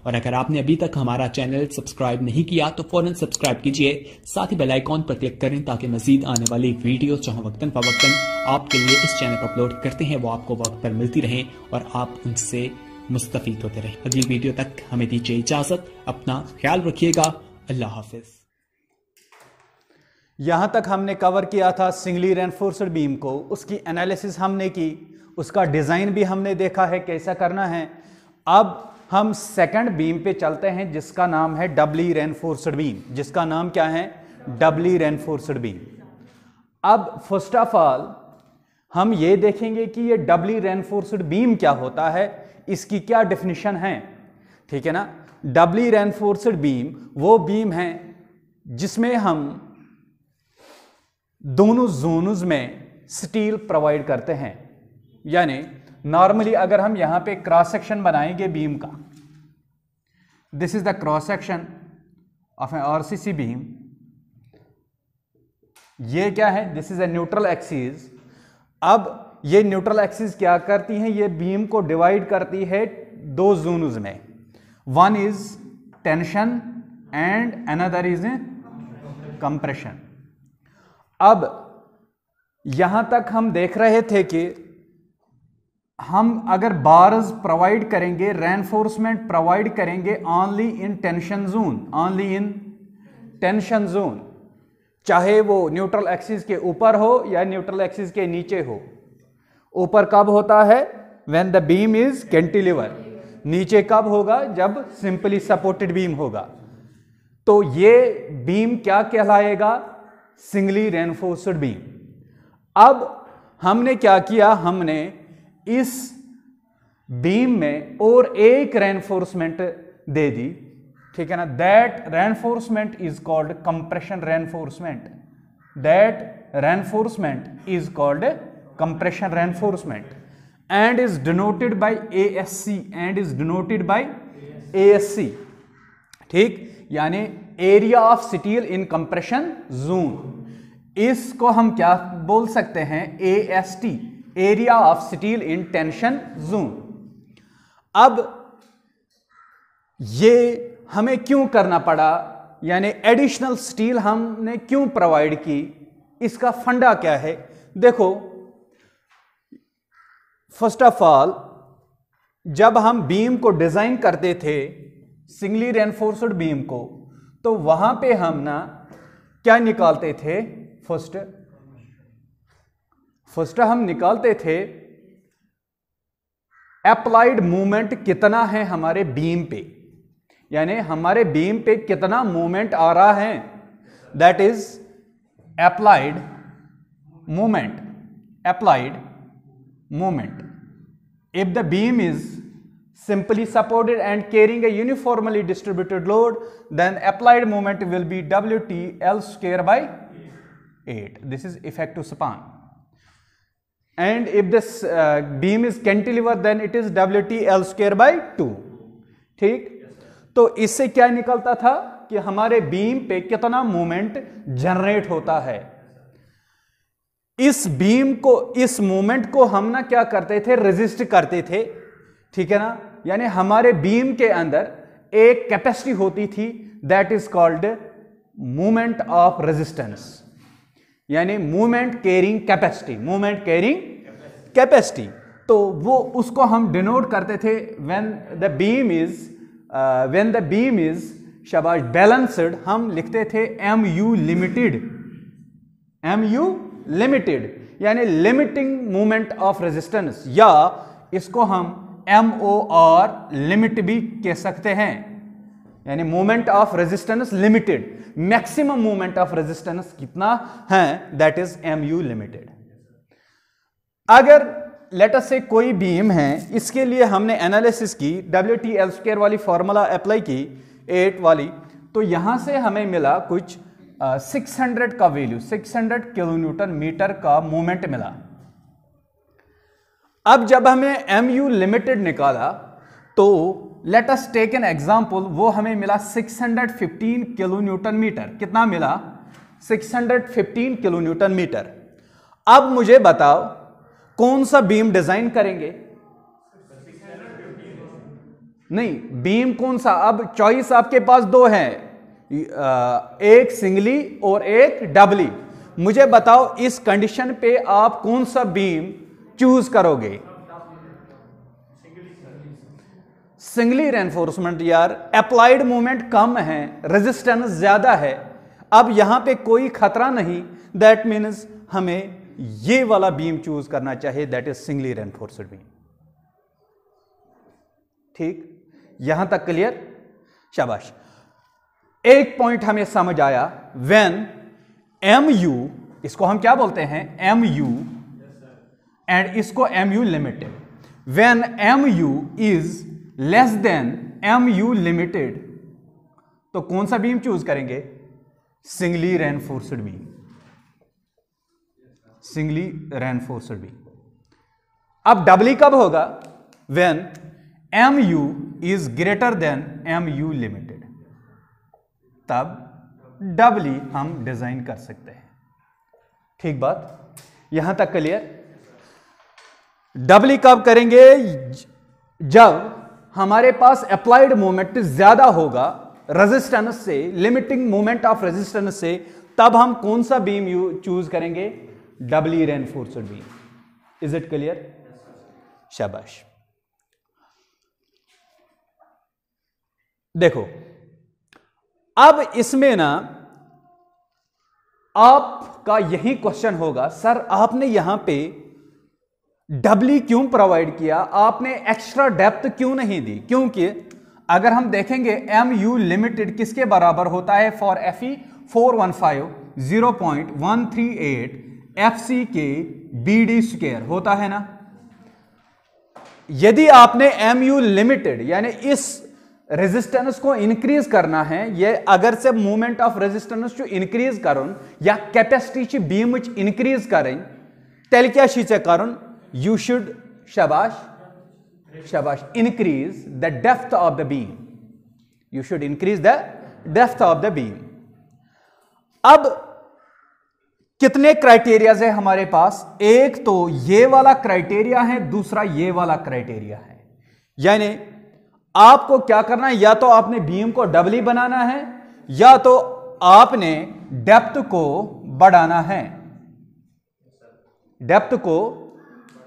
और अगर आपने अभी तक हमारा चैनल सब्सक्राइब नहीं किया तो फौरन सब्सक्राइब कीजिए, साथ ही बेल आइकॉन पर क्लिक करें ताकि मजीद आने वाली वीडियो जहां वक्तन फवक्तन आपके लिए इस चैनल पर अपलोड करते हैं वो आपको वक्त पर मिलती रहें और आप उनसे मुस्तफीद होते रहें। अगली वीडियो तक हमें दीजिए इजाजत, अपना ख्याल रखिएगा, अल्लाह हाफिज। यहां तक हमने कवर किया था सिंगली रेनफोर्स्ड बीम को, उसकी एनालिसिस हमने की, उसका डिजाइन भी हमने देखा है कैसा करना है। अब हम सेकंड बीम पे चलते हैं जिसका नाम है डबली रेनफोर्स्ड बीम, जिसका नाम क्या है, डबली रेनफोर्स्ड बीम। अब फर्स्ट ऑफ ऑल हम ये देखेंगे कि ये डबली रेनफोर्स्ड बीम क्या होता है, इसकी क्या डेफिनेशन है, ठीक है ना। डबली रेनफोर्स्ड बीम वो बीम है जिसमें हम दोनों जोन्स में स्टील प्रोवाइड करते हैं। यानी नॉर्मली अगर हम यहां पे क्रॉस सेक्शन बनाएंगे बीम का, this is the cross section of an RCC beam, ये क्या है, this is a neutral axis. अब ये न्यूट्रल एक्सिस क्या करती है, ये बीम को डिवाइड करती है दो जोन्स में, one is tension and another is compression. अब यहां तक हम देख रहे थे कि हम अगर बार्स प्रोवाइड करेंगे, रेनफोर्समेंट प्रोवाइड करेंगे only in tension zone, only in tension zone, चाहे वो न्यूट्रल एक्सिस के ऊपर हो या न्यूट्रल एक्सिस के नीचे हो। ऊपर कब होता है, when the beam is cantilever, नीचे कब होगा, जब सिंपली सपोर्टेड बीम होगा। तो ये बीम क्या कहलाएगा, सिंगली रेनफोर्स्ड बीम। अब हमने क्या किया, हमने इस बीम में और एक रेनफोर्समेंट दे दी, ठीक है ना। That reinforcement is called compression reinforcement, that reinforcement is called compression reinforcement and is denoted bye ASC, and is denoted bye ASC, ठीक, यानी area of steel in compression zone. इसको हम क्या बोल सकते हैं, AST, area of steel in tension zone. अब ये हमें क्यों करना पड़ा, यानी एडिशनल स्टील हमने क्यों प्रोवाइड की, इसका फंडा क्या है। देखो फर्स्ट ऑफ ऑल जब हम बीम को डिजाइन करते थे, सिंगली रेनफोर्स्ड बीम को, तो वहां पे हम ना क्या निकालते थे, फर्स्ट हम निकालते थे अप्लाइड मूवमेंट कितना है हमारे बीम पे, यानी हमारे बीम पे कितना मूवमेंट आ रहा है, that is applied movement, applied movement. If the beam is simply supported and carrying a uniformly distributed load, then applied moment will be WTL square by 8. This is effective span. And if this beam is cantilever, then it is WTL square by 2. ठीक, तो इससे क्या निकलता था कि हमारे beam पे कितना मूवमेंट जनरेट होता है। इस बीम को, इस मूवमेंट को हम ना क्या करते थे, रेजिस्ट करते थे, ठीक है ना। यानी हमारे बीम के अंदर एक कैपेसिटी होती थी, that is called movement of resistance, यानी movement carrying capacity, movement carrying capacity. तो वो उसको हम डिनोट करते थे व्हेन द बीम इज शाबाश बैलेंस्ड, हम लिखते थे MU लिमिटेड, MU लिमिटेड, यानी लिमिटिंग मूवमेंट ऑफ रेजिस्टेंस, या इसको हम MOR लिमिट भी कह सकते हैं, यानी movement of resistance limited, maximum movement of resistance कितना है, दैट इज MU लिमिटेड। अगर लेट अस से कोई बीम है, इसके लिए हमने एनालिसिस की, WTL स्क्वायर वाली फॉर्मूला अप्लाई की 8 वाली, तो यहां से हमें मिला कुछ 600 का वैल्यू, 600 किलो न्यूटन मीटर का मूवमेंट मिला। अब जब हमें MU लिमिटेड निकाला तो let us take an example, वो हमें मिला 615 किलो न्यूटन मीटर। कितना मिला, 615 किलो न्यूटन मीटर। अब मुझे बताओ कौन सा बीम डिजाइन करेंगे, नहीं, बीम कौन सा? अब चॉइस आपके पास दो है, एक सिंगली और एक डबली। मुझे बताओ इस कंडीशन पे आप कौन सा बीम चूज करोगे? सिंगली रेनफोर्समेंट यार, अप्लाइड मोमेंट कम है, रेजिस्टेंस ज्यादा है, अब यहां पे कोई खतरा नहीं, दैट मीन्स हमें ये वाला बीम चूज करना चाहिए, that is singly reinforced beam. ठीक, यहां तक क्लियर? शाबाश। एक पॉइंट हमें समझ आया, व्हेन MU, इसको हम क्या बोलते हैं? MU, एंड इसको MU limited. When MU is less than MU limited, तो कौन सा बीम चूज करेंगे? Singly reinforced beam, singly reinforced beam. अब डबली कब होगा? When MU is greater than MU limited, तब डबली हम डिजाइन कर सकते हैं। ठीक बात, यहां तक क्लियर? डबली कब करेंगे? जब हमारे पास अप्लाइड मोमेंट ज्यादा होगा रेजिस्टेंस से, लिमिटिंग मोमेंट ऑफ रेजिस्टेंस से, तब हम कौन सा बीम चूज करेंगे? Doubly reinforced beam. Is it clear? शाबाश। देखो, अब इसमें ना आपका यही क्वेश्चन होगा, सर आपने यहां पे डबली क्यों प्रोवाइड किया, आपने एक्स्ट्रा डेप्थ क्यों नहीं दी? क्योंकि अगर हम देखेंगे MU लिमिटेड किसके बराबर होता है? फॉर FE 415 0.138 FC के BD स्क्वायर होता है ना। यदि आपने MU लिमिटेड यानी इस रेजिस्टेंस को इंक्रीज करना है, ये अगर से मूवमेंट ऑफ रेजिस्टेंस जो इंक्रीज करून या कैपेसिटी बीम इंक्रीज करें, तेल क्या शीचे करून? You should, shabash, shabash, increase the depth of the beam. You should increase the depth of the beam. अब कितने क्राइटेरिया है हमारे पास? एक तो ये वाला क्राइटेरिया है, दूसरा ये वाला क्राइटेरिया है। यानी आपको क्या करना है? या तो आपने बीम को डबली बनाना है, या तो आपने डेप्थ को बढ़ाना है, डेप्थ को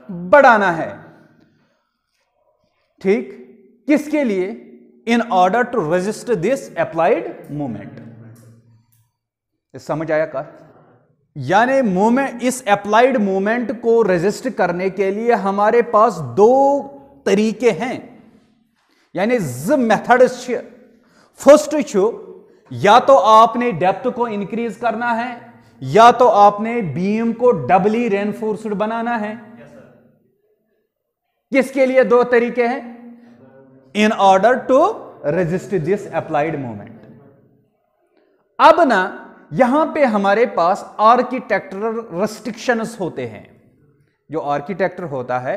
बढ़ाना है। ठीक, किसके लिए? In order to resist this applied movement. समझ आया का? यानी मूवमेंट, इस अप्लाइड मूवमेंट को रेजिस्ट करने के लिए हमारे पास दो तरीके हैं, यानी ज मेथड। फर्स्ट छो, या तो आपने डेप्थ को इंक्रीज करना है, या तो आपने बीम को डबली रेनफोर्स्ड बनाना है। किसके लिए दो तरीके हैं? In order to resist this applied movement. अब ना यहां पे हमारे पास आर्किटेक्चरल रेस्ट्रिक्शंस होते हैं। जो आर्किटेक्चर होता है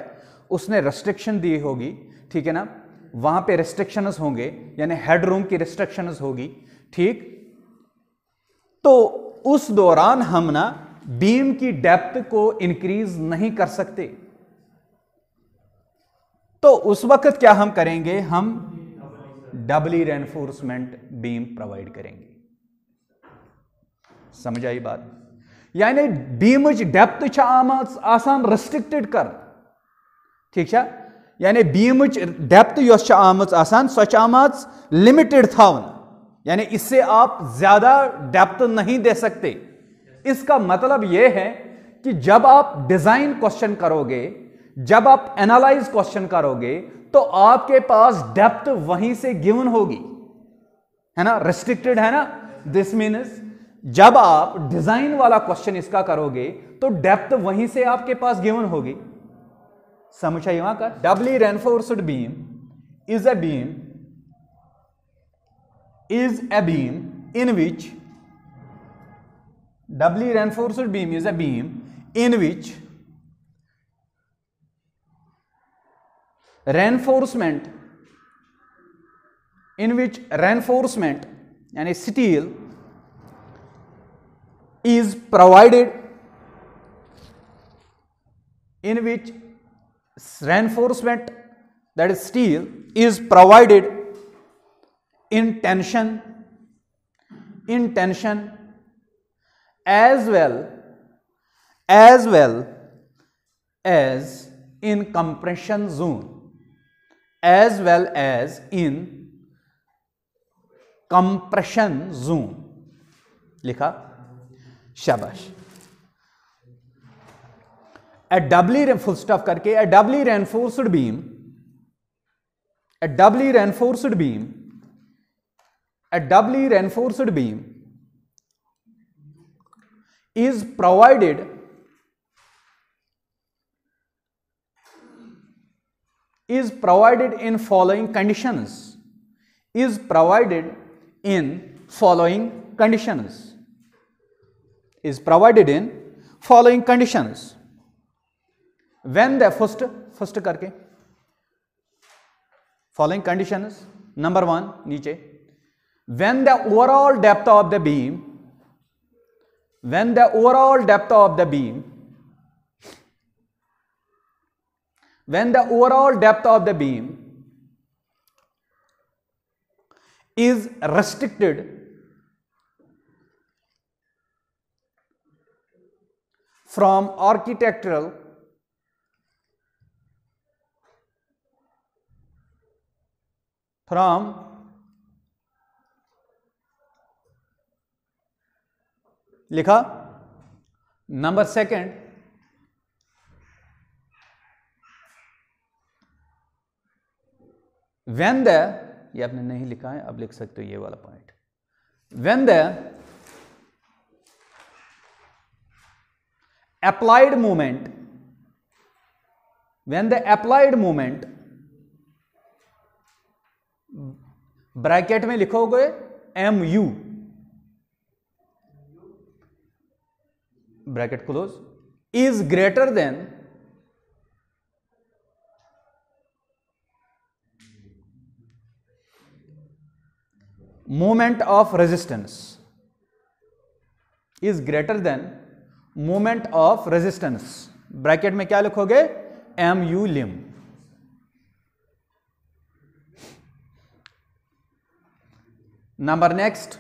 उसने रेस्ट्रिक्शन दी होगी, ठीक है ना, वहां पे रेस्ट्रिक्शंस होंगे, यानी हेडरूम की रेस्ट्रिक्शंस होगी। ठीक, तो उस दौरान हम ना बीम की डेप्थ को इंक्रीज नहीं कर सकते। तो उस वक्त क्या हम करेंगे? हम डबली रेनफोर्समेंट बीम प्रोवाइड करेंगे। समझ आई बात? यानी बीम डेप्थ आसान रेस्ट्रिक्टेड कर, ठीक है, यानी बीम डेप्थ आसान सो लिमिटेड थावन, यानी इससे आप ज्यादा डेप्थ नहीं दे सकते। इसका मतलब यह है कि जब आप डिजाइन क्वेश्चन करोगे, जब आप एनालाइज क्वेश्चन करोगे, तो आपके पास डेप्थ वहीं से गिवन होगी, है ना, रेस्ट्रिक्टेड है ना। दिस मीन्स जब आप डिजाइन वाला क्वेश्चन इसका करोगे तो डेप्थ वहीं से आपके पास गिवन होगी। समझ आई वहां का? Doubly reinforced beam is a beam in which doubly reinforced beam is a beam in which reinforcement यानी steel is provided, in which reinforcement that is steel, is provided in tension as well as in compression zone, as well as in compression zone. लिखा, शाबाश. A doubly full stop करके, a doubly reinforced beam is provided in following conditions. When the first करके following conditions, number 1 नीचे, when the overall depth of the beam is restricted from architectural लिखा. Number 2, when the, ये आपने नहीं लिखा है, अब लिख सकते हो ये वाला point. when the applied moment bracket में लिखोगे mu, bracket close, is greater than moment of resistance, bracket में क्या लिखोगे, mu lim. Number next,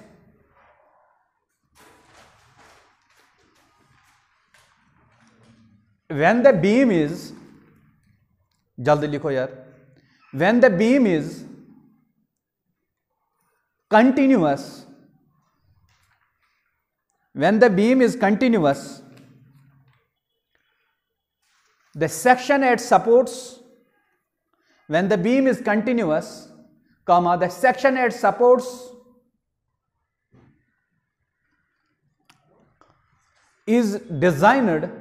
when the beam is, जल्दी लिखो यार, when the beam is continuous, the section at supports, when the beam is continuous, the section at supports is designed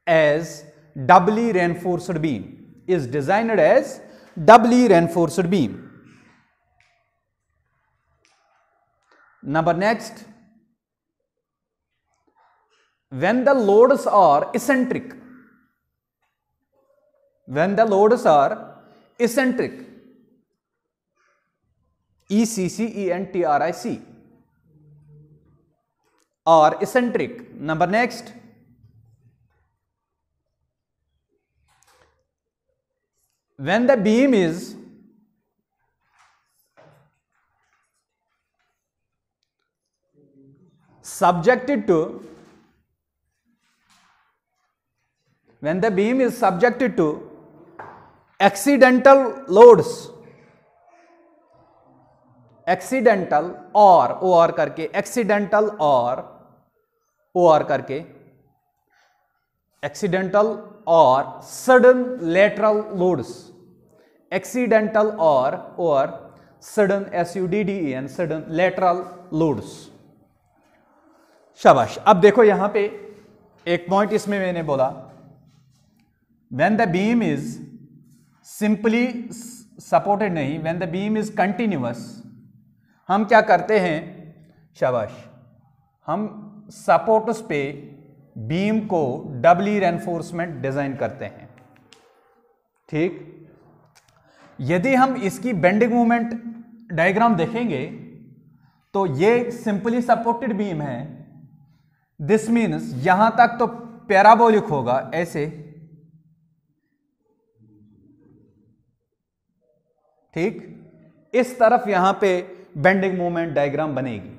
as doubly reinforced beam. Number next, when the loads are eccentric, ECCENTRIC, or eccentric. Number next, when the beam is subjected to accidental loads, accidental or sudden lateral loads, sudden SUDDEN, sudden lateral loads. शाबाश. अब देखो यहां पे एक point इसमें मैंने बोला, when the beam is simply supported नहीं, when the beam is continuous, हम क्या करते हैं, शाबाश, हम सपोर्ट्स पे बीम को डबली रेनफोर्समेंट डिजाइन करते हैं. ठीक, यदि हम इसकी बेंडिंग मोमेंट डायग्राम देखेंगे तो ये सिंपली सपोर्टेड बीम है, दिस मीन्स यहां तक तो पैराबोलिक होगा ऐसे, ठीक, इस तरफ यहां पे बेंडिंग मोमेंट डायग्राम बनेगी।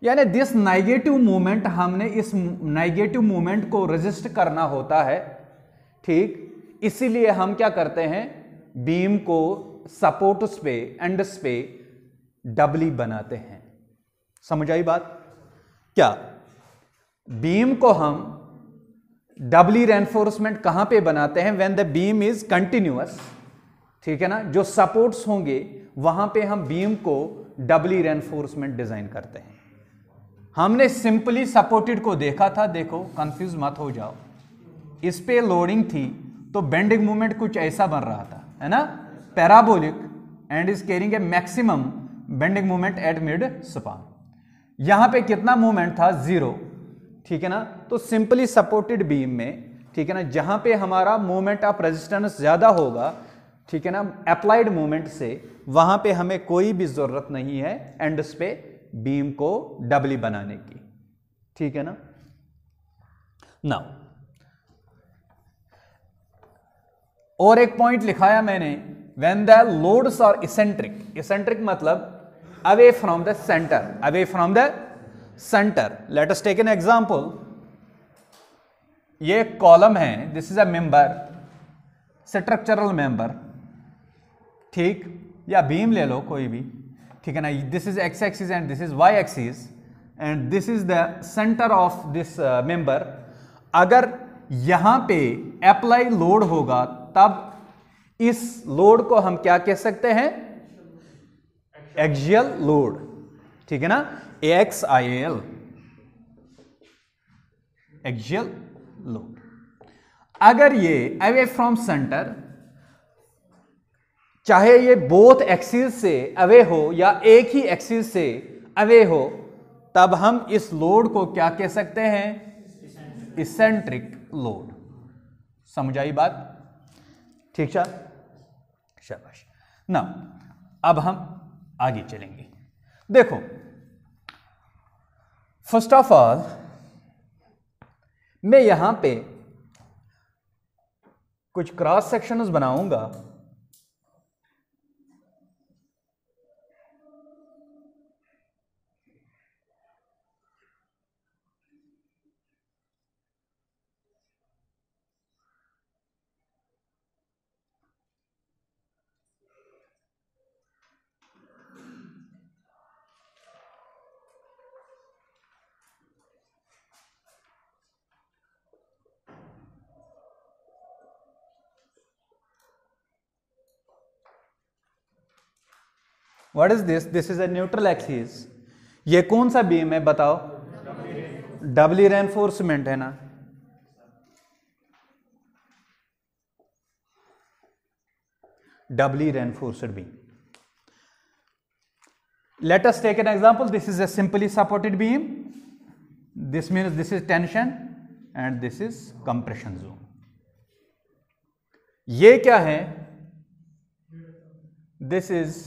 यानी दिस नेगेटिव मोमेंट, हमने इस नेगेटिव मोमेंट को रेजिस्ट करना होता है, ठीक, इसीलिए हम क्या करते हैं, बीम को सपोर्ट्स पे, एंड्स पे डबली बनाते हैं। समझ आई बात? क्या बीम को हम डबली रेनफोर्समेंट कहां पे बनाते हैं? When the beam is continuous, ठीक है ना, जो सपोर्ट्स होंगे वहां पे हम बीम को डबली रेनफोर्समेंट डिजाइन करते हैं। हमने सिंपली सपोर्टेड को देखा था, देखो कंफ्यूज मत हो जाओ, इस पे लोडिंग थी तो बेंडिंग मोमेंट कुछ ऐसा बन रहा था, है ना, parabolic and is carrying a maximum bending moment at mid span. यहां पे कितना मोमेंट था? 0, ठीक है ना। तो सिंपली सपोर्टेड बीम में, ठीक है ना, जहां पे हमारा मोमेंट ऑफ रेजिस्टेंस ज्यादा होगा, ठीक है ना, अप्लाइड मोमेंट से, वहां पे हमें कोई भी जरूरत नहीं है एंड्स पे बीम को डबली बनाने की, ठीक है ना। नाउ और एक पॉइंट लिखाया मैंने, when the loads are eccentric, eccentric मतलब away from the centre, away from the centre. Let us take an example, ये कॉलम है, this is a member, structural member, ठीक, या बीम ले लो कोई भी, ठीक है ना। This is X axis and this is Y axis and this is the centre of this member. अगर यहां पे अप्लाई लोड होगा तब इस लोड को हम क्या कह सकते हैं? एक्सियल लोड, ठीक है ना, AXIL, एक्सियल लोड। अगर ये अवे फ्रॉम सेंटर, चाहे ये बोथ एक्सिस से अवे हो या एक ही एक्सिस से अवे हो, तब हम इस लोड को क्या कह सकते हैं? Eccentric load. समझ आई बात? ठीक है, शाबाश। ना अब हम आगे चलेंगे। देखो, फर्स्ट ऑफ ऑल मैं यहां पे कुछ क्रॉस सेक्शंस बनाऊंगा, what is this? This is a neutral axis. ये कौन सा बीम है बताओ? डबली रेनफोर्समेंट है ना। Doubly reinforced beam. Let us take an example, this is a simply supported beam, this means this is tension and this is compression zone. ये क्या है? This is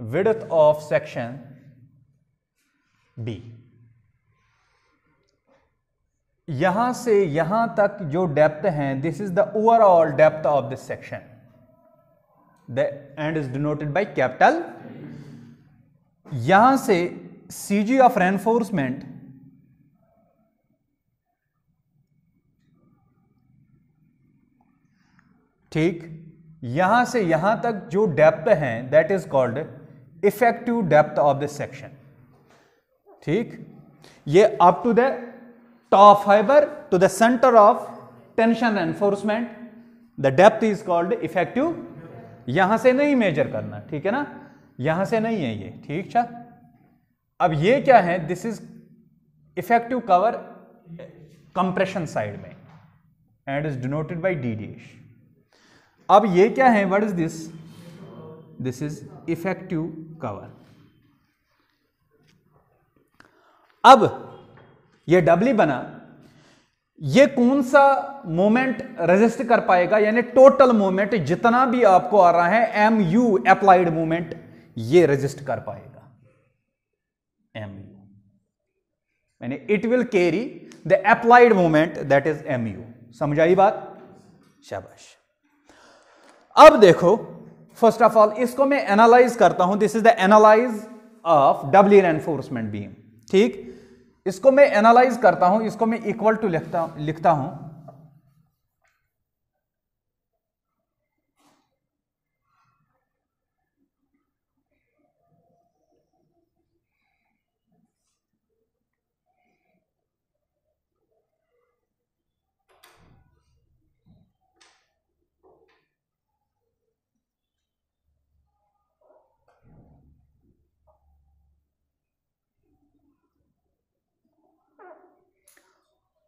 width of section B। यहां से यहां तक जो डेप्थ है, this is the overall depth of this section, the end is denoted by capital. यहां से CG ऑफ रेनफोर्समेंट, ठीक, यहां से यहां तक जो डेप्थ है that is called effective depth of this section, ठीक। ये up to the top fibre to the centre of tension enforcement, the depth is called effective. यहां से नहीं मेजर करना, ठीक है ना, यहां से नहीं है ये, ठीक है। अब ये क्या है? This is effective cover compression side में and is denoted by D'। अब ये क्या है? What is this? This is effective cover. अब ये डबली बना, ये कौन सा मोमेंट रेजिस्ट कर पाएगा? यानी टोटल मोमेंट जितना भी आपको आ रहा है MU अप्लाइड मोमेंट, ये रेजिस्ट कर पाएगा MU, यानी it will carry the applied moment that is mu। समझ आई बात? शाबाश। अब देखो, फर्स्ट ऑफ ऑल इसको मैं एनालाइज करता हूं। This is the analyse of doubly reinforcement beam. ठीक, इसको मैं एनालाइज करता हूं, इसको मैं इक्वल टू लिखता हूं।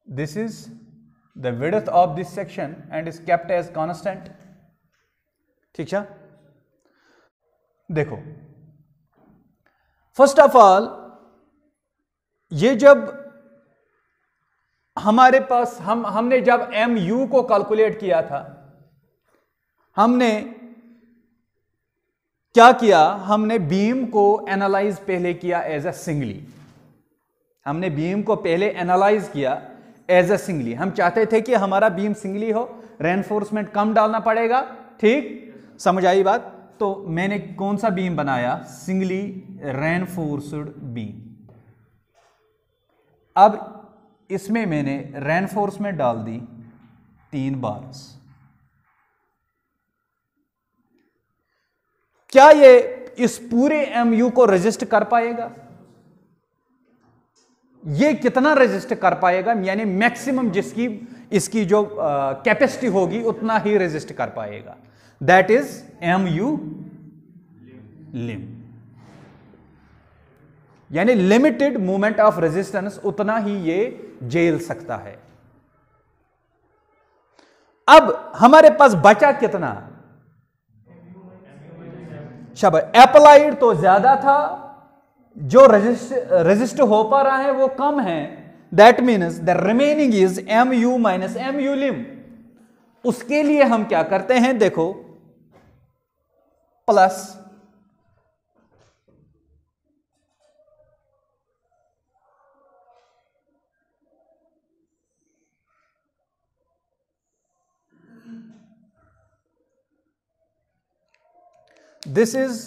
This is the width of this section and is kept as constant। ठीक है, देखो फर्स्ट ऑफ ऑल ये जब हमारे पास हमने जब mu को कैलकुलेट किया था, हमने क्या किया, हमने बीम को एनालाइज पहले किया एज अ सिंगली। हमने बीम को पहले एनालाइज किया एज अ सिंगली। हम चाहते थे कि हमारा बीम सिंगली हो, रेनफोर्समेंट कम डालना पड़ेगा। ठीक, समझ आई बात? तो मैंने कौन सा बीम बनाया? Singly reinforced beam. अब इसमें मैंने रेनफोर्समेंट डाल दी 3 बार्स। क्या ये इस पूरे mu को रेजिस्ट कर पाएगा? ये कितना रेजिस्ट कर पाएगा? यानी मैक्सिमम जिसकी इसकी जो कैपेसिटी होगी उतना ही रेजिस्ट कर पाएगा। दैट इज mu लिम। यानी लिमिटेड मूवमेंट ऑफ रेजिस्टेंस उतना ही ये झेल सकता है। अब हमारे पास बचा कितना? शाबाश। अप्लाइड तो ज्यादा था, जो रेजिस्ट हो पा रहा है वो कम है। That means the remaining is mu minus mu लिम। उसके लिए हम क्या करते हैं? देखो, plus this is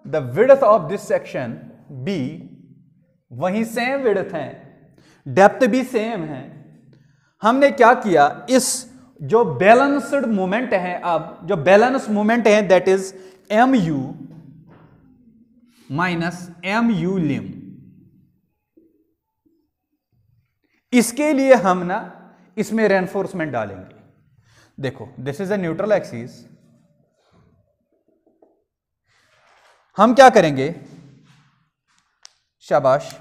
the width of this section B। वहीं सेम विड्थ है, डेप्थ भी सेम है। हमने क्या किया, इस जो बैलेंस्ड मोमेंट है, अब जो बैलेंस मोमेंट है that is mu minus mu लिम। इसके लिए हम ना इसमें रेनफोर्समेंट डालेंगे। देखो, this is a neutral axis. हम क्या करेंगे? शाबाश।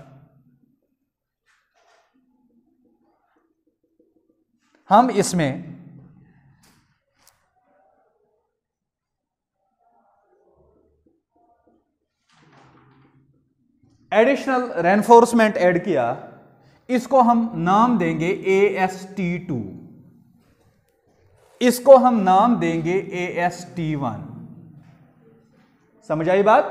हम इसमें एडिशनल रेनफोर्समेंट ऐड किया। इसको हम नाम देंगे AST2, इसको हम नाम देंगे AST1। समझ आई बात?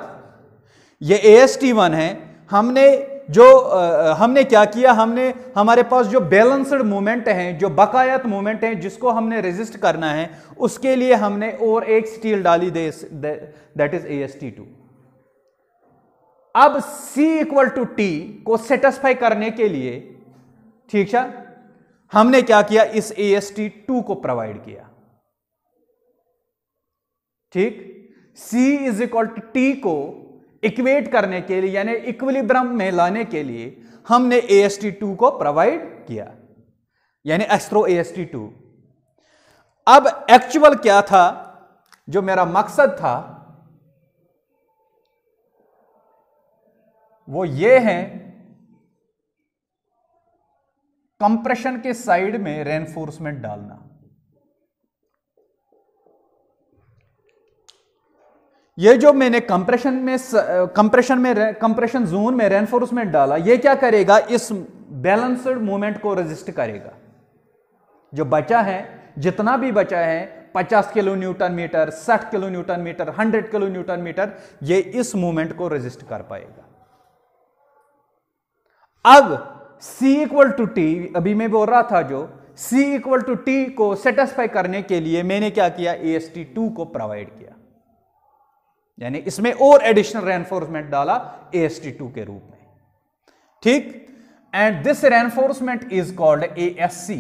ये AST1 है। हमने क्या किया, हमने हमारे पास जो बैलेंस्ड मूवमेंट है, जो बकायत मूवमेंट है, जिसको हमने रेजिस्ट करना है, उसके लिए हमने और एक स्टील डाली दैट इज AST2। अब C इक्वल टू T को सेटिस्फाई करने के लिए, ठीक है, हमने क्या किया, इस AST2 को प्रोवाइड किया। ठीक, C is equal to T को इक्वेट करने के लिए, यानी इक्विलिब्रियम में लाने के लिए हमने AST2 को प्रोवाइड किया, यानी एस्ट्रो AST2। अब एक्चुअल क्या था, जो मेरा मकसद था वो ये है, कंप्रेशन के साइड में रेनफोर्समेंट डालना। ये जो मैंने कंप्रेशन जोन में रेनफोर्समेंट डाला, ये क्या करेगा, इस बैलेंस्ड मूवमेंट को रेजिस्ट करेगा। जो बचा है, जितना भी बचा है, 50 kilo newton metre, 60 kilo newton metre, 100 kilo newton metre, ये इस मूवमेंट को रेजिस्ट कर पाएगा। अब C इक्वल टू टी, अभी मैं बोल रहा था जो C इक्वल टू टी को सेटिस्फाई करने के लिए मैंने क्या किया, AST2 को प्रोवाइड किया, यानी इसमें और एडिशनल रेनफोर्समेंट डाला AST2 के रूप में, ठीक। And this reinforcement is called ASC,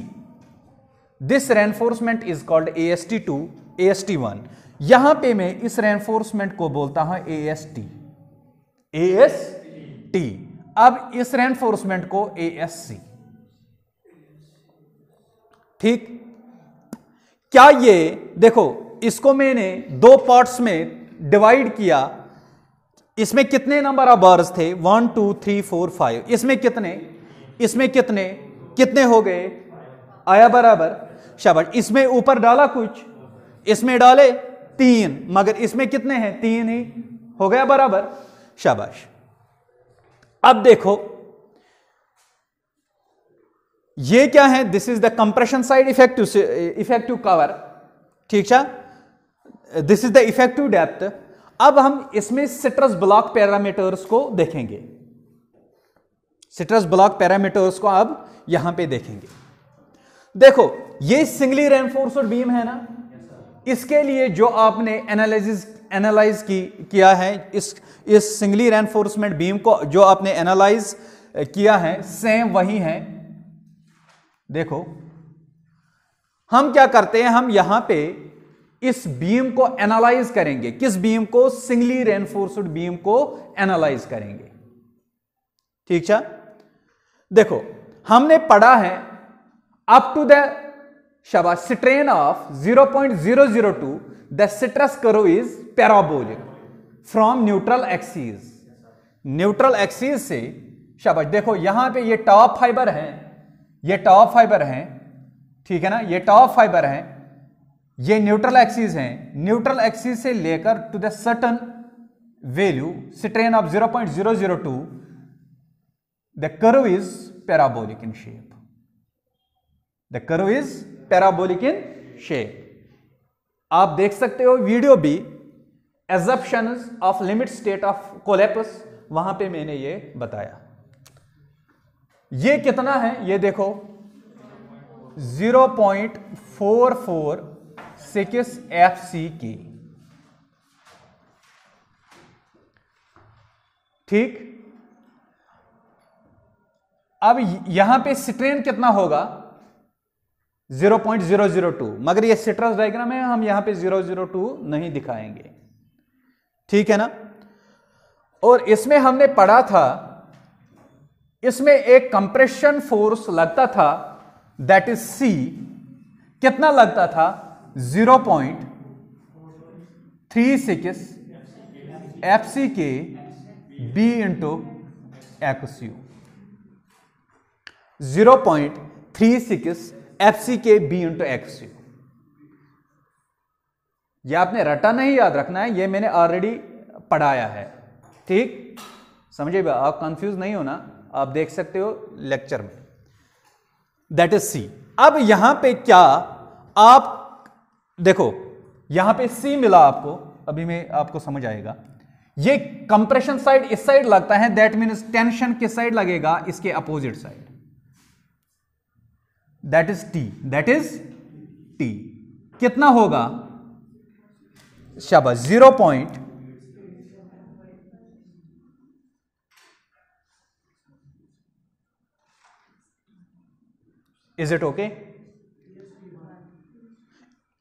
this reinforcement is called AST2, AST1। यहां पे मैं इस रेनफोर्समेंट को बोलता हूं AST, अब इस रेनफोर्समेंट को ASC, ठीक। क्या ये देखो, इसको मैंने दो पार्ट्स में डिवाइड किया, इसमें कितने नंबर ऑफ बार्स थे, 1 2 3 4 5, इसमें कितने कितने हो गए, आया बराबर, शाबाश। इसमें ऊपर डाला कुछ, इसमें डाले 3, मगर इसमें कितने हैं, 3 ही, हो गया बराबर, शाबाश। अब देखो ये क्या है, this is the compression side effective cover, ठीक है, this is the effective depth. अब हम इसमें सिट्रस ब्लॉक पैरामीटर्स को देखेंगे, सिट्रस ब्लॉक पैरामीटर्स को अब यहां पे देखेंगे। देखो ये सिंगली रेनफोर्स्ड बीम है ना, इसके लिए जो आपने एनालाइज किया है, इस सिंगली रेनफोर्समेंट बीम को जो आपने एनालाइज किया है, सेम वही है। देखो हम क्या करते हैं, हम यहां पे इस बीम को एनालाइज करेंगे, किस बीम को, सिंगली रेनफोर्स्ड बीम को एनालाइज करेंगे, ठीक है। देखो हमने पढ़ा है अप टू द शाबाश strain of 0.002 the citrus curve is parabolic from neutral axis, neutral axis से, शाबाश। देखो यहां पे ये टॉप फाइबर है, ये टॉप फाइबर है, ठीक है ना, ये टॉप फाइबर है, ये न्यूट्रल एक्सिस है, न्यूट्रल एक्सिस से लेकर to the certain value strain of 0.002 the curve is parabolic in shape, the curve is parabolic in shape. आप देख सकते हो वीडियो भी, assumptions of limit state of collapse, वहां पे मैंने ये बताया। ये कितना है, ये देखो 0.446 FCK, ठीक। अब यहां पे स्ट्रेन कितना होगा, 0.002, मगर ये सिट्रस डायग्राम है, हम यहां पे 002 नहीं दिखाएंगे, ठीक है ना। और इसमें हमने पढ़ा था, इसमें एक कंप्रेशन फोर्स लगता था, दैट इज C, कितना लगता था, 0.36 FCK B into XU, 0.36 FCK B into XU। यह आपने रटा नहीं, याद रखना है, यह मैंने ऑलरेडी पढ़ाया है, ठीक, समझे भैया, आप कंफ्यूज नहीं होना, आप देख सकते हो लेक्चर में, दैट इज C। अब यहां पे क्या, आप देखो यहां पे C मिला आपको, अभी मैं आपको समझ आएगा। ये कंप्रेशन साइड इस साइड लगता है, दैट मीन्स टेंशन किस साइड लगेगा, इसके opposite side, that is T, that is T। कितना होगा, शाबाश, 0. Is it okay?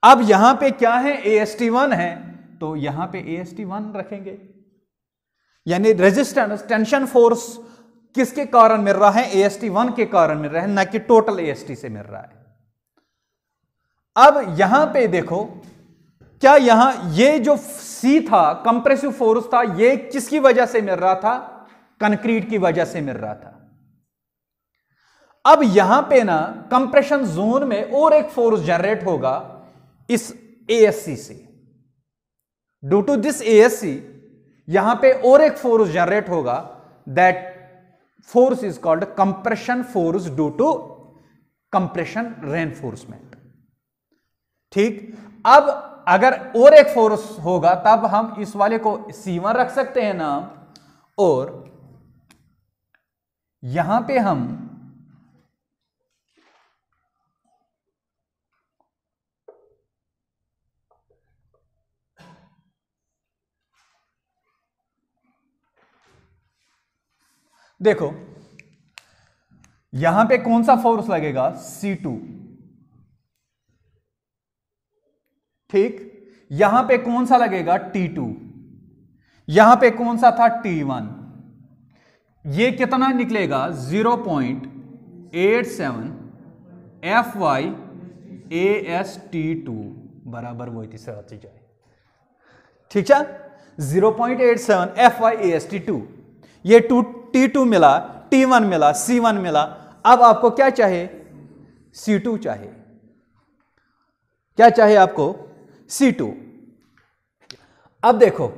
अब यहां पे क्या है, AST1 है, तो यहां पे AST1 रखेंगे, यानी रेजिस्टेंस टेंशन फोर्स किसके कारण मिल रहा है, AST1 के कारण मिल रहा है, ना कि टोटल AST से मिल रहा है। अब यहां पे देखो, क्या यहां ये जो C था, कंप्रेसिव फोर्स था, ये किसकी वजह से मिल रहा था, कंक्रीट की वजह से मिल रहा था। अब यहां पे ना कंप्रेशन जोन में और एक फोर्स जनरेट होगा इस ASC से, ड्यू टू दिस ASC यहां पे और एक फोर्स जनरेट होगा, that force is called compression force due to compression reinforcement, ठीक। अब अगर और एक फोर्स होगा, तब हम इस वाले को C1 रख सकते हैं नाम, और यहां पे हम देखो यहां पे कौन सा फोर्स लगेगा, C2, ठीक। यहां पे कौन सा लगेगा, T2। यहां पे कौन सा था, T1। ये कितना निकलेगा, 0.87 Fy AST2 बराबर वही तीसरा आती जाए, ठीक है। 0.87 Fy AST2, ये T2 मिला, T1 मिला, C1 मिला। अब आपको क्या चाहिए, C2 चाहिए। क्या चाहिए आपको, C2। अब देखो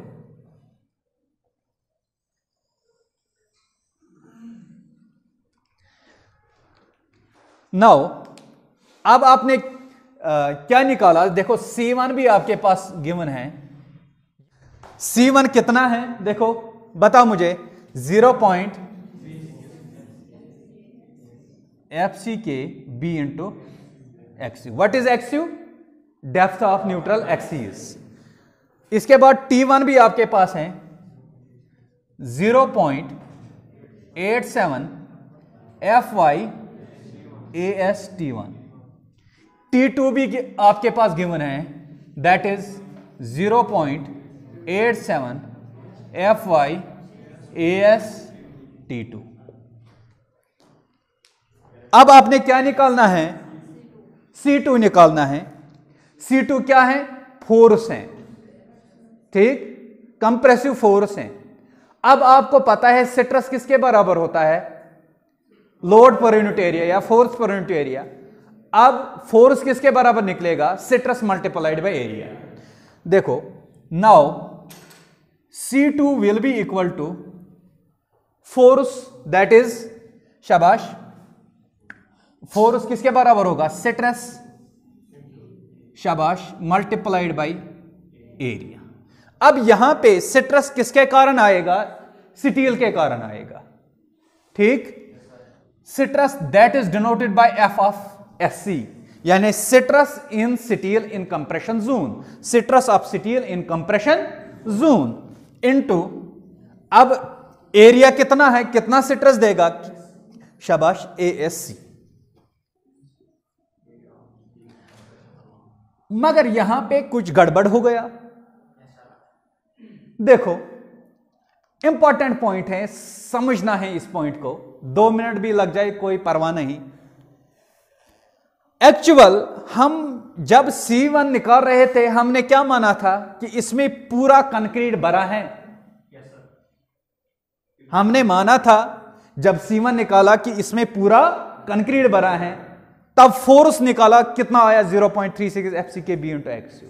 नाउ, अब आपने क्या निकाला, देखो C1 भी आपके पास गिवन है। C1 कितना है, देखो बताओ मुझे, 0. FCK B into XU। What is XU, depth of neutral axis. इसके बाद T1 भी आपके पास है 0.87 Fy AST1। T2 भी आपके पास गिवन है, दैट इज 0.87 Fy AST2। अब आपने क्या निकालना है, C2 निकालना है। C2 क्या है, फोर्स है, ठीक, कंप्रेसिव फोर्स है। अब आपको पता है स्ट्रेस किसके बराबर होता है, लोड पर यूनिट एरिया या फोर्स पर यूनिट एरिया। अब फोर्स किसके बराबर निकलेगा, स्ट्रेस मल्टीप्लाइड बाय एरिया। देखो now C2 will be equal to force, that is, शाबाश, फोर्स किसके बराबर होगा, स्ट्रेस, शाबाश, मल्टीप्लाइड बाय एरिया। अब यहां पे स्ट्रेस किसके कारण आएगा, स्टील के कारण आएगा, ठीक। Stress that is denoted bye F of SC, यानी stress in steel in compression zone, stress of steel in compression zone into, अब एरिया कितना है, कितना स्ट्रेस देगा, शाबाश, ASC। मगर यहां पे कुछ गड़बड़ हो गया। देखो इंपॉर्टेंट पॉइंट है, समझना है इस पॉइंट को, 2 मिनट भी लग जाए कोई परवाह नहीं। एक्चुअल हम जब C1 निकाल रहे थे, हमने क्या माना था कि इसमें पूरा कंक्रीट भरा है। हमने माना था जब C1 निकाला कि इसमें पूरा कंक्रीट भरा है, तब फोर्स निकाला, कितना आया, 0.36 FCK B into XU।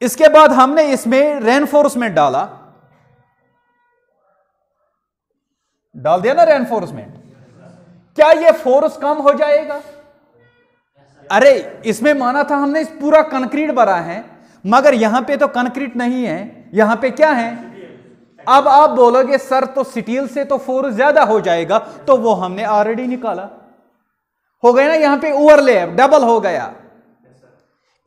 इसके बाद हमने इसमें रेनफोर्समेंट डाला, डाल दिया ना रेनफोर्समेंट, क्या ये फोर्स कम हो जाएगा? अरे इसमें माना था हमने, इस पूरा कंक्रीट भरा है, मगर यहां पे तो कंक्रीट नहीं है, यहां पे क्या है। अब आप बोलोगे सर तो स्टील से तो फोर्स ज्यादा हो जाएगा, तो वो हमने ऑलरेडी निकाला, हो गया ना, यहां पे ओवरलैप डबल हो गया।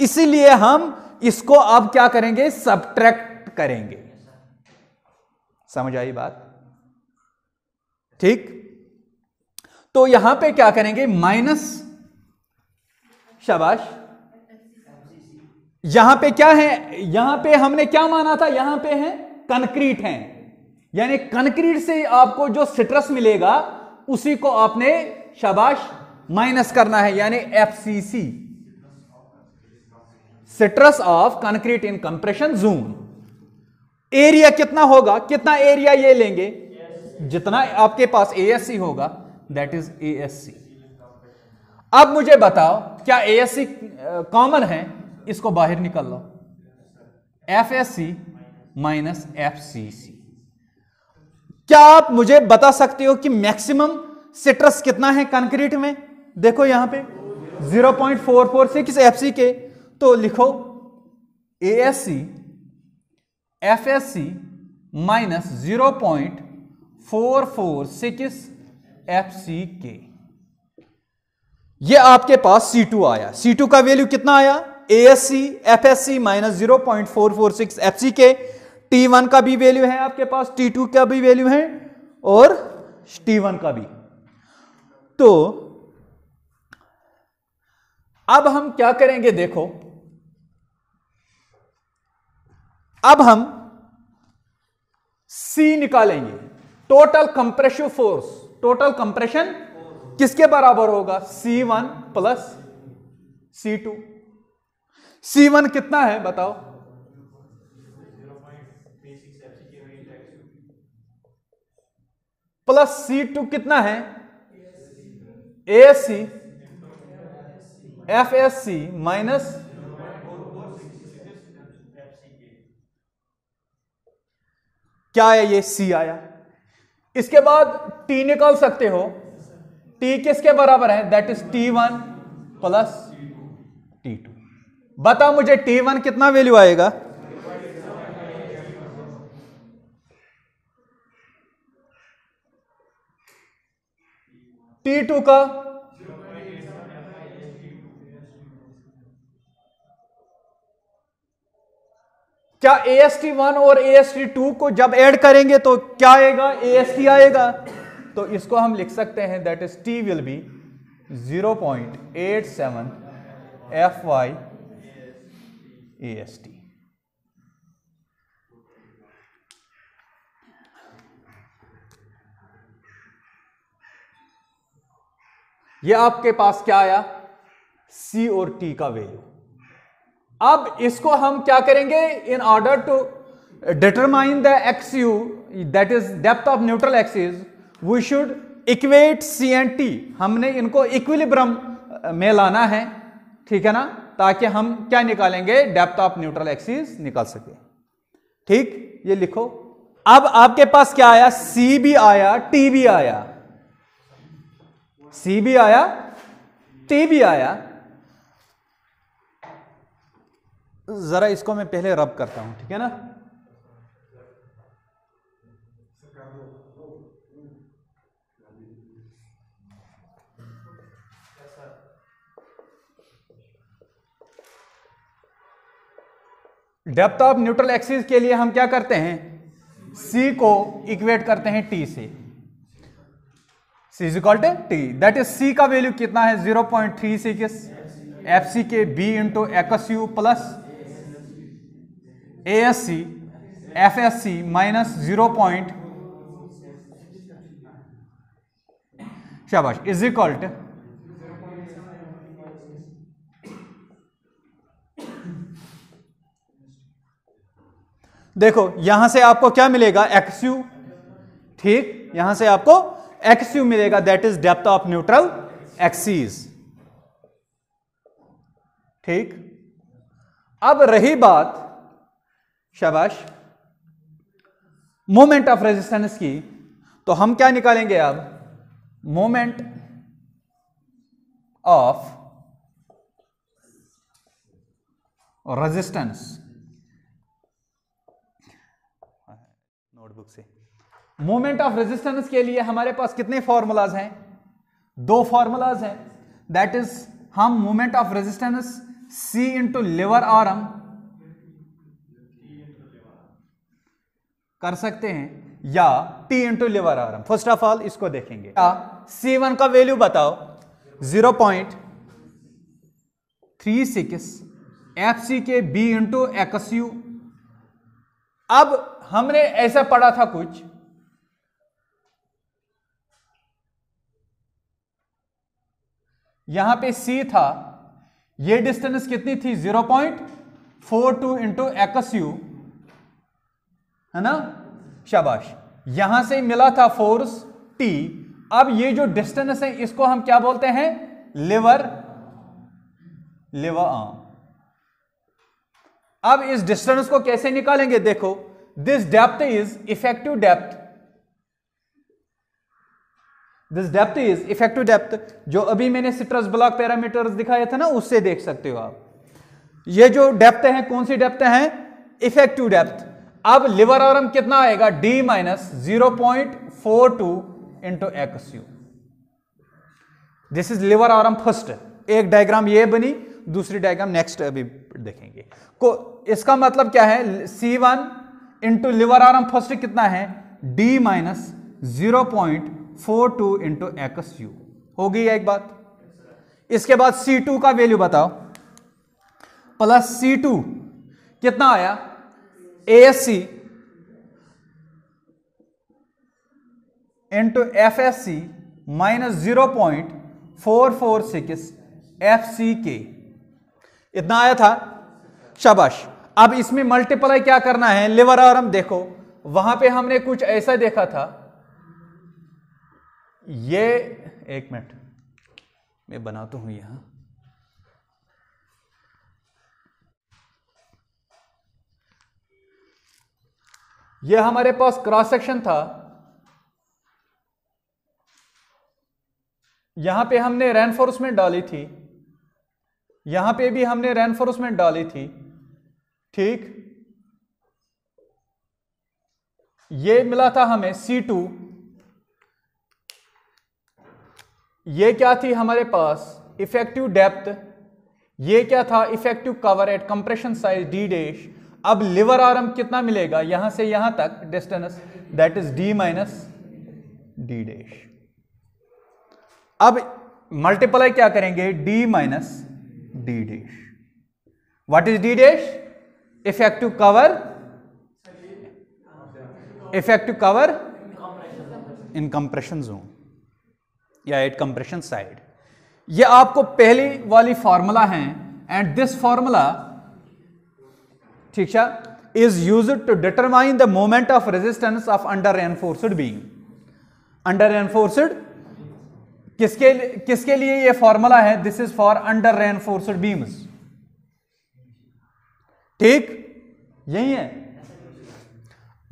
इसीलिए हम इसको अब क्या करेंगे, सबट्रैक्ट करेंगे। समझ आई बात, ठीक। तो यहां पे क्या करेंगे, माइनस, शाबाश, यहां पे क्या है, यहां पे हमने क्या माना था, यहां पे है कंक्रीट है, यानी कंक्रीट से आपको जो स्ट्रेस मिलेगा उसी को आपने, शाबाश, माइनस करना है, यानी FCC, stress of concrete in compression zone. Area कितना होगा, कितना एरिया ये लेंगे, जितना आपके पास ASC होगा, दैट इज ASC। अब मुझे बताओ क्या ASC कॉमन है, इसको बाहर निकाल लो, FSC माइनस FCC। क्या आप मुझे बता सकते हो कि मैक्सिमम स्ट्रेस कितना है कंक्रीट में? देखो यहां पे 0.446 FCK, तो लिखो ASC FSC माइनस 0.446 FCK। ये आपके पास C2 आया। C2 का वैल्यू कितना आया, ASC FSC minus 0.446 FCK। T1 का भी वैल्यू है आपके पास, T2 का भी वैल्यू है, और T1 का भी। तो अब हम क्या करेंगे, देखो अब हम C निकालेंगे। Total compressive force, total compression किसके बराबर होगा, C1 प्लस C2। C1 कितना है बताओ, प्लस C2 कितना है, ASC FSC माइनस क्या है, ये C आया। इसके बाद T निकाल सकते हो, T किसके बराबर है, that is T1 plus T2। बता मुझे T1 कितना वैल्यू आएगा, T2 का क्या AST1 और AST2 को जब ऐड करेंगे तो क्या आएगा, AST आएगा। तो इसको हम लिख सकते हैं that is T will be 0.87 FY AST। ये आपके पास क्या आया, C और T का वैल्यू। अब इसको हम क्या करेंगे, in order to determine the XU that is depth of neutral axis, we should equate C and T। हमने इनको इक्विलिब्रियम में लाना है, ठीक है ना, ताकि हम क्या निकालेंगे, डेप्थ ऑफ न्यूट्रल एक्सिस निकाल सके। ठीक, ये लिखो। अब आपके पास क्या आया, C भी आया T भी आया, C भी आया T भी आया। जरा इसको मैं पहले रब करता हूं, ठीक है ना। डेप्थ ऑफ न्यूट्रल एक्सिस के लिए हम क्या करते हैं, C को इक्वेट करते हैं T से, C is equal to T, that is C का वैल्यू कितना है 0.36 FC के B इंटू XU प्लस ASC FSC माइनस 0. शाबाश इज इक्वल टू देखो यहां से आपको क्या मिलेगा, XU। ठीक, यहां से आपको XU मिलेगा, that is depth of neutral axis. ठीक, अब रही बात शाबाश मोमेंट ऑफ रेजिस्टेंस की, तो हम क्या निकालेंगे अब, मोमेंट ऑफ रेजिस्टेंस नोटबुक से। मोमेंट ऑफ रेजिस्टेंस के लिए हमारे पास कितने फॉर्मूलाज हैं, दो फॉर्मूलाज हैं, दैट इज हम moment of resistance C into liver arm कर सकते हैं या T into liver arm. First of all इसको देखेंगे, C1 का वैल्यू बताओ 0.36 FC के B इंटू XU। अब हमने ऐसा पढ़ा था कुछ, यहां पे C था, ये डिस्टेंस कितनी थी 0.42 इंटू XU, है ना, शाबाश। यहां से मिला था फोर्स T। अब ये जो डिस्टेंस है इसको हम क्या बोलते हैं, लिवर आर्म। अब इस डिस्टेंस को कैसे निकालेंगे, देखो this depth is effective depth, this depth is effective depth, जो अभी मैंने सिट्रस ब्लॉक पैरामीटर्स दिखाए थे ना, उससे देख सकते हो आप। ये जो डेप्थ है कौन सी डेप्थ है, इफेक्टिव डेप्थ। अब लिवर आर्म कितना आएगा, D minus 0.42 into XU। This is liver arm first. एक डायग्राम ये बनी, दूसरी डायग्राम नेक्स्ट अभी देखेंगे। को इसका मतलब क्या है, C1 into liver arm first कितना है, D minus 0.42 into x you. हो गई एक बात। इसके बाद C2 का वैल्यू बताओ, प्लस C2 कितना आया, ASC into FSC minus 0.446 FCK, इतना आया था। शाबाश। अब इसमें मल्टीप्लाई क्या करना है, लिवर आर्म। देखो वहां पे हमने कुछ ऐसा देखा था, ये एक मिनट मैं बनाता हूं यहां, ये हमारे पास क्रॉस सेक्शन था, यहां पे हमने रेनफोर्समेंट डाली थी, यहां पे भी हमने रेनफोर्समेंट डाली थी, ठीक। ये मिला था हमें C2, ये क्या थी हमारे पास इफेक्टिव डेप्थ, ये क्या था effective cover at compression side D dash. अब लिवर आर्म कितना मिलेगा, यहां से यहां तक distance, that is D minus D dash. अब मल्टीप्लाई क्या करेंगे, D minus D dash. What is D dash, effective cover, effective cover in compression zone या एट कंप्रेशन साइड। ये आपको पहली वाली फॉर्मूला है, एंड दिस फॉर्मूला, ठीक है, is used to determine the moment of resistance of under reinforced beam. Under reinforced किसके लिए ये फॉर्मूला है, this is for under reinforced beams, ठीक, यही है।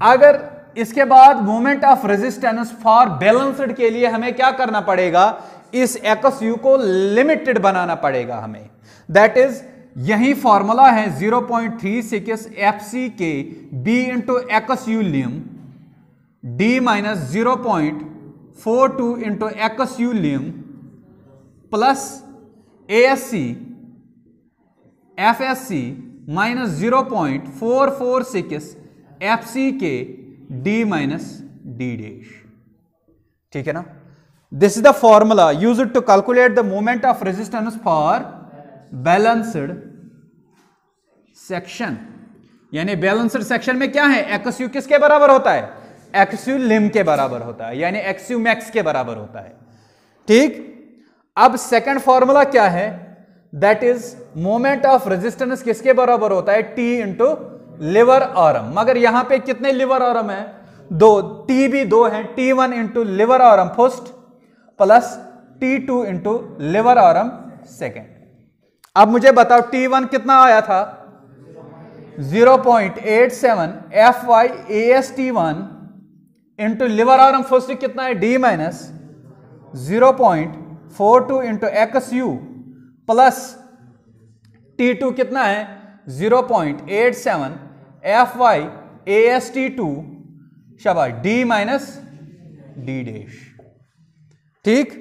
अगर इसके बाद moment of resistance for balanced के लिए हमें क्या करना पड़ेगा, इस एक्स यू को लिमिटेड बनाना पड़ेगा हमें, दैट इज यही फॉर्मूला है 0.36 FCK B into x u lim D minus 0.42 into x u lim plus ASC FSC minus 0.446 FCK D minus D dash, ठीक है ना। This is the formula used to calculate the moment of resistance for balanced section. यानी balanced section में क्या है, x you किसके बराबर होता है, एक्स यू लिम के बराबर होता है, यानी एक्स यू मैक्स के बराबर होता है, ठीक। अब सेकंड फॉर्मूला क्या है, that is moment of resistance किसके बराबर होता है, T इंटू लिवर आर्म। मगर यहां पे कितने लिवर आर्म है, दो, T भी दो है, T1 into liver arm first plus T2 into liver arm second. अब मुझे बताओ T1 कितना आया था, 0.87 FY AST1 into liver arm first कितना है, D minus 0.42 into x you plus T2 कितना है 0.87 FY AST2, शाबाश, D माइनस D डैश, ठीक।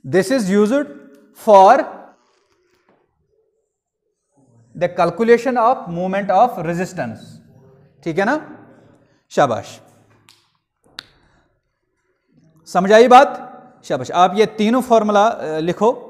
This is used for the calculation of moment of resistance, ठीक है ना, शाबाश। समझ आई बात, शाबाश। आप ये तीनों फॉर्मूला लिखो।